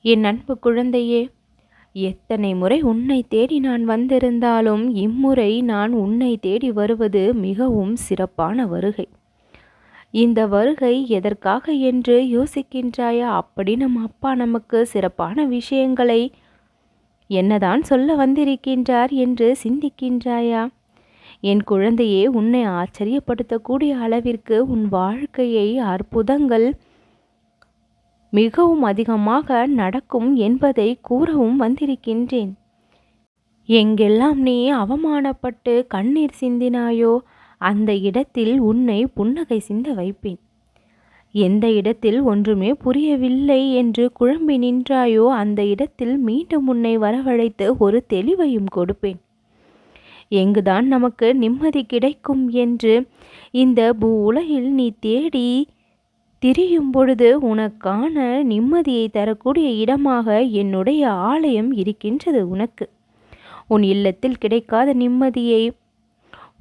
என் அன்பு குழந்தையே, எத்தனை முறை உன்னை தேடி நான் வந்திருந்தாலும் இம்முறை நான் உன்னை தேடி வருவது மிகவும் சிறப்பான வருகை. இந்த வருகை எதற்காக என்று யோசிக்கின்றாயா? அப்படி நம் அப்பா நமக்கு சிறப்பான விஷயங்களை என்னதான் சொல்ல வந்திருக்கின்றார் என்று சிந்திக்கின்றாயா? என் குழந்தையே, உன்னை ஆச்சரியப்படுத்தக்கூடிய அளவிற்கு உன் வாழ்க்கையை அற்புதங்கள் மிகவும் அதிகமாக நடக்கும் என்பதை கூறவும் வந்திருக்கின்றேன். எங்கெல்லாம் நீ அவமானப்பட்டு கண்ணீர் சிந்தினாயோ அந்த இடத்தில் உன்னை புன்னகை சிந்த வைப்பேன். எந்த இடத்தில் ஒன்றுமே புரியவில்லை என்று குழம்பி நின்றாயோ அந்த இடத்தில் மீண்டும் உன்னை வரவழைத்து ஒரு தெளிவையும் கொடுப்பேன். எங்குதான் நமக்கு நிம்மதி கிடைக்கும் என்று இந்த உலகில் நீ தேடி திரியும் பொழுது உனக்கான நிம்மதியை தரக்கூடிய இடமாக என்னுடைய ஆலயம் இருக்கின்றது. உனக்கு உன் இல்லத்தில் கிடைக்காத நிம்மதியை,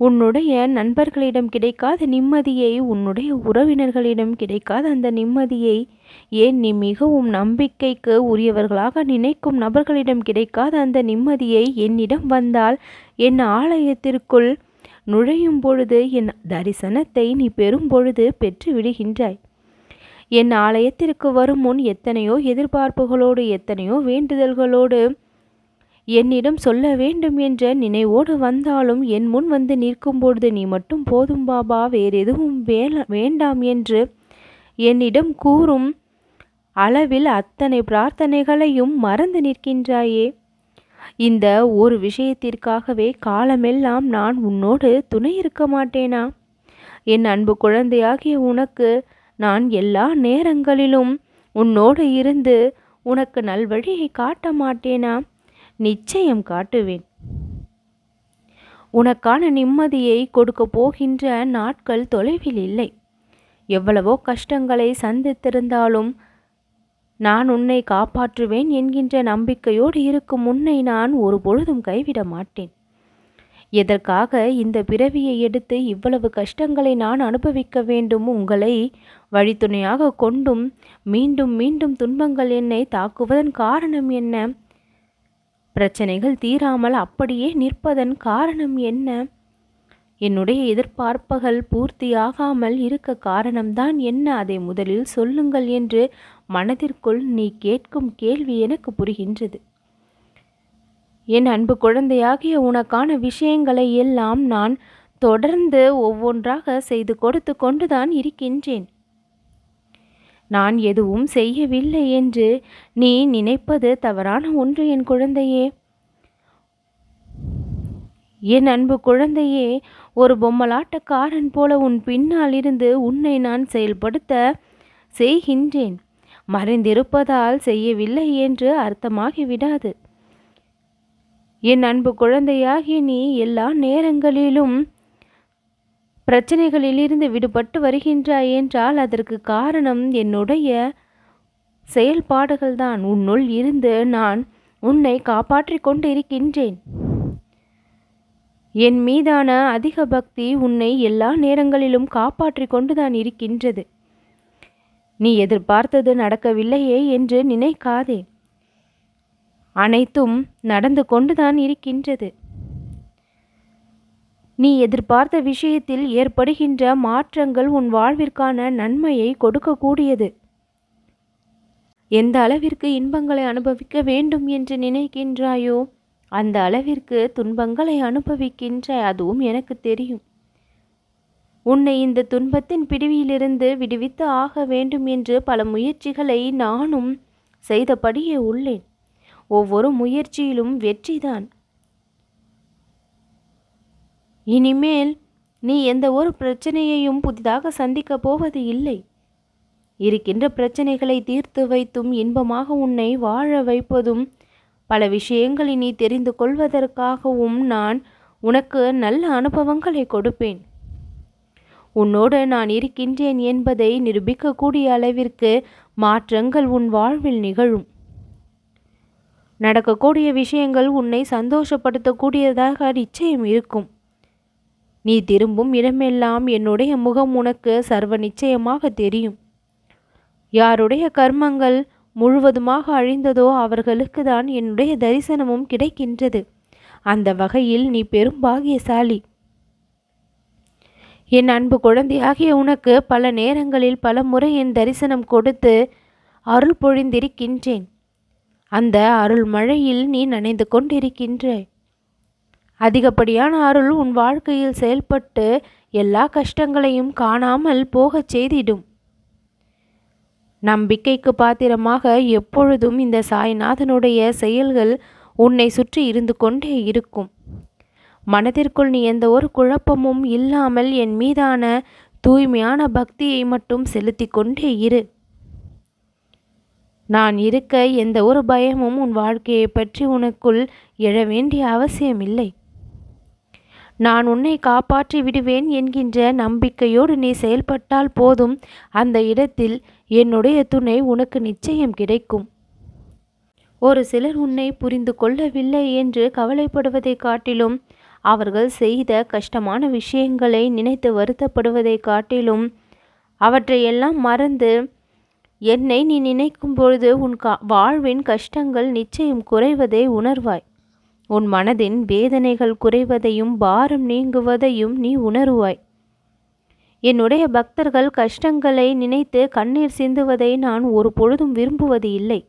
உன்னுடைய நண்பர்களிடம் கிடைக்காத நிம்மதியை, உன்னுடைய உறவினர்களிடம் கிடைக்காத அந்த நிம்மதியை, ஏன் நீ மிகவும் நம்பிக்கைக்கு உரியவர்களாக நினைக்கும் நபர்களிடம் கிடைக்காத அந்த நிம்மதியை என்னிடம் வந்தால் என் ஆலயத்திற்குள் நுழையும் பொழுது என் தரிசனத்தை நீ பெறும் பொழுது பெற்று விடுகின்றாய். என் ஆலயத்திற்கு வரும் முன் எத்தனையோ எதிர்பார்ப்புகளோடு, எத்தனையோ வேண்டுதல்களோடு என்னிடம் சொல்ல வேண்டும் என்ற நினைவோடு வந்தாலும் என் முன் வந்து நிற்கும் பொழுது நீ மட்டும் போதும் பாபா, வேறெதுவும் வேண்டாம் என்று என்னிடம் கூறும் அளவில் அத்தனை பிரார்த்தனைகளையும் மறந்து நிற்கின்றாயே. இந்த ஒரு விஷயத்திற்காகவே காலமெல்லாம் நான் உன்னோடு துணை இருக்க மாட்டேனா? என் அன்பு குழந்தையாகிய உனக்கு நான் எல்லா நேரங்களிலும் உன்னோடு இருந்து உனக்கு நல்வழியை காட்ட மாட்டேனா? நிச்சயம் காட்டுவேன். உனக்கான நிம்மதியை கொடுக்க போகின்ற நாட்கள் தொலைவில் இல்லை. எவ்வளவோ கஷ்டங்களை சந்தித்திருந்தாலும் நான் உன்னை காப்பாற்றுவேன் என்கின்ற நம்பிக்கையோடு இருக்கும் உன்னை நான் ஒரு பொழுதும் கைவிட மாட்டேன். எதற்காக இந்த பிறவியை எடுத்து இவ்வளவு கஷ்டங்களை நான் அனுபவிக்க வேண்டும்? உங்களை வழித்துணையாக கொண்டும் மீண்டும் மீண்டும் துன்பங்கள் என்னை தாக்குவதன் காரணம் என்ன? பிரச்சனைகள் தீராமல் அப்படியே நிற்பதன் காரணம் என்ன? என்னுடைய எதிர்பார்ப்புகள் பூர்த்தியாகாமல் இருக்க காரணம்தான் என்ன? அதை முதலில் சொல்லுங்கள் என்று மனதிற்குள் நீ கேட்கும் கேள்வி எனக்கு புரிகின்றது. என் அன்பு குழந்தையாகிய உனக்கான விஷயங்களை எல்லாம் நான் தொடர்ந்து ஒவ்வொன்றாக செய்து கொடுத்து கொண்டுதான் இருக்கின்றேன். நான் எதுவும் செய்யவில்லை என்று நீ நினைப்பது தவறான ஒன்று என் குழந்தையே. என் அன்பு குழந்தையே, ஒரு பொம்மலாட்டக்காரன் போல உன் பின்னால் இருந்து உன்னை நான் செயல்படுத்த செய்கின்றேன். மறைந்திருப்பதால் செய்யவில்லை என்று அர்த்தமாகிவிடாது. என் அன்பு குழந்தையாகிய நீ எல்லா நேரங்களிலும் பிரச்சனைகளிலிருந்து விடுபட்டு வருகின்றாய் என்றால் அதற்கு காரணம் என்னுடைய செயல்பாடுகள்தான். உன்னுள் இருந்து நான் உன்னை காப்பாற்றி கொண்டு இருக்கின்றேன். என் மீதான அதிக பக்தி உன்னை எல்லா நேரங்களிலும் காப்பாற்றி கொண்டுதான் இருக்கின்றது. நீ எதிர்பார்த்தது நடக்கவில்லையே என்று நினைக்காதே. அனைத்தும் நடந்து கொண்டுதான் இருக்கின்றது. நீ எதிர்பார்த்த விஷயத்தில் ஏற்படுகின்ற மாற்றங்கள் உன் வாழ்விற்கான நன்மையை கொடுக்கக்கூடியது. எந்த அளவிற்கு இன்பங்களை அனுபவிக்க வேண்டும் என்று நினைக்கின்றாயோ அந்த அளவிற்கு துன்பங்களை அனுபவிக்கின்றாய். அதுவும் எனக்கு தெரியும். உன்னை இந்த துன்பத்தின் பிடிவிலிருந்து விடுவித்து ஆக வேண்டும் என்று பல முயற்சிகளை நானும் செய்தபடியே உள்ளேன். ஒவ்வொரு முயற்சியிலும் வெற்றிதான். இனிமேல் நீ எந்த ஒரு பிரச்சனையையும் புதிதாக சந்திக்கப் போவது இல்லை. இருக்கின்ற பிரச்சனைகளை தீர்த்து வைத்தும் இன்பமாக உன்னை வாழ வைப்பதும் பல விஷயங்களை நீ தெரிந்து கொள்வதற்காகவும் நான் உனக்கு நல்ல அனுபவங்களை கொடுப்பேன். உன்னோடு நான் இருக்கின்றேன் என்பதை நிரூபிக்கக்கூடிய அளவிற்கு மாற்றங்கள் உன் வாழ்வில் நிகழும். நடக்கக்கூடிய விஷயங்கள் உன்னை சந்தோஷப்படுத்தக்கூடியதாக நிச்சயம் இருக்கும். நீ திரும்பும் இடமெல்லாம் என்னுடைய முகம் உனக்கு சர்வ நிச்சயமாக தெரியும். யாருடைய கர்மங்கள் முழுவதுமாக அழிந்ததோ அவர்களுக்கு தான் என்னுடைய தரிசனமும் கிடைக்கின்றது. அந்த வகையில் நீ பெரும் பாகியசாலி. என் அன்பு குழந்தையாகிய உனக்கு பல நேரங்களில் பல முறை என் தரிசனம் கொடுத்து அருள் பொழிந்திருக்கின்றேன். அந்த அருள் மழையில் நீ நனைந்து கொண்டிருக்கின்றாய். அதிகப்படியான அருள் உன் வாழ்க்கையில் செயல்பட்டு எல்லா கஷ்டங்களையும் காணாமல் போகச் செய்திடும். நம்பிக்கைக்கு பாத்திரமாக எப்பொழுதும் இந்த சாய்நாதனுடைய செயல்கள் உன்னை சுற்றி இருந்து கொண்டே இருக்கும். மனதிற்குள் நீ எந்த ஒரு குழப்பமும் இல்லாமல் என் மீதான தூய்மையான பக்தியை மட்டும் செலுத்தி கொண்டே இரு. நான் இருக்க எந்த ஒரு பயமும் உன் வாழ்க்கையை பற்றி உனக்குள் எழ வேண்டிய அவசியமில்லை. நான் உன்னை காப்பாற்றி விடுவேன் என்கின்ற நம்பிக்கையோடு நீ செயல்பட்டால் போதும். அந்த இடத்தில் என்னுடைய துணை உனக்கு நிச்சயம் கிடைக்கும். ஒரு சிலர் உன்னை புரிந்து கொள்ளவில்லை என்று கவலைப்படுவதை காட்டிலும், அவர்கள் செய்த கஷ்டமான விஷயங்களை நினைத்து வருத்தப்படுவதை காட்டிலும், அவற்றையெல்லாம் மறந்து என்னை நீ நினைக்கும் பொழுது உன் வாழ்வின் கஷ்டங்கள் நிச்சயம் குறைவதை உணர்வாய். உன் மனதின் வேதனைகள் குறைவதையும் பாரம் நீங்குவதையும் நீ உணருவாய். என்னுடைய பக்தர்கள் கஷ்டங்களை நினைத்து கண்ணீர் சிந்துவதை நான் ஒரு பொழுதும் விரும்புவது இல்லை.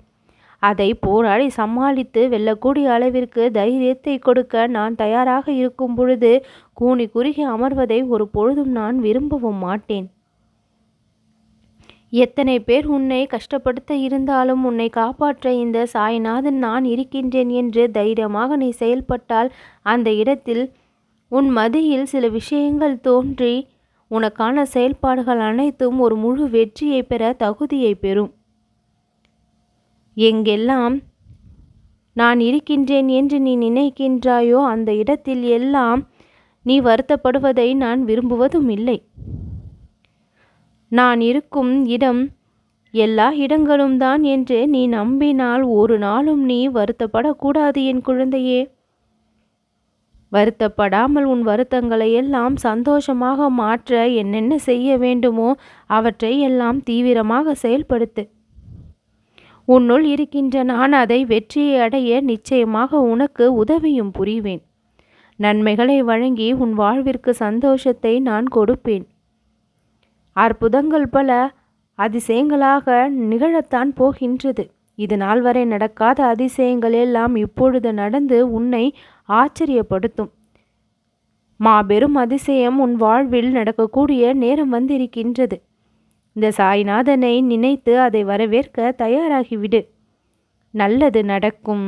அதை போராடி சமாளித்து வெல்லக்கூடிய அளவிற்கு தைரியத்தை கொடுக்க நான் தயாராக இருக்கும் பொழுது கூனி குறுகி அமர்வதை ஒரு பொழுதும் நான் விரும்பவும் மாட்டேன். எத்தனை பேர் உன்னை கஷ்டப்படுத்த இருந்தாலும் உன்னை காப்பாற்ற இந்த சாய்நாதன் நான் இருக்கின்றேன் என்று தைரியமாக நீ செயல்பட்டால் அந்த இடத்தில் உன் மதியில் சில விஷயங்கள் தோன்றி உனக்கான செயல்பாடுகள் அனைத்தும் ஒரு முழு வெற்றியை பெற தகுதியை பெறும். எங்கெல்லாம் நான் இருக்கின்றேன் என்று நீ நினைக்கின்றாயோ அந்த இடத்தில் எல்லாம் நீ வருத்தப்படுவதை நான் விரும்புவதும் இல்லை. நான் இருக்கும் இடம் எல்லா இடங்களும் தான் என்று நீ நம்பினால் ஒரு நாளும் நீ வருத்தப்படக்கூடாது என் குழந்தையே. வருத்தப்படாமல் உன் வருத்தங்களை எல்லாம் சந்தோஷமாக மாற்ற என்னென்ன செய்ய வேண்டுமோ அவற்றை எல்லாம் தீவிரமாக செயல்படுத்து. உன்னுள் இருக்கின்ற நான் அதை வெற்றியை அடைய நிச்சயமாக உனக்கு உதவியும் புரிவேன். நன்மைகளை வழங்கி உன் வாழ்விற்கு சந்தோஷத்தை நான் கொடுப்பேன். அற்புதங்கள் பல அதிசயங்களாக நிகழத்தான் போகின்றது. இது நாள் வரை நடக்காத அதிசயங்கள் எல்லாம் இப்பொழுது நடந்து உன்னை ஆச்சரியப்படுத்தும். மாபெரும் அதிசயம் உன் வாழ்வில் நடக்கக்கூடிய நேரம் வந்திருக்கின்றது. இந்த சாய்நாதனை நினைத்து அதை வரவேற்க தயாராகிவிடு. நல்லது நடக்கும்.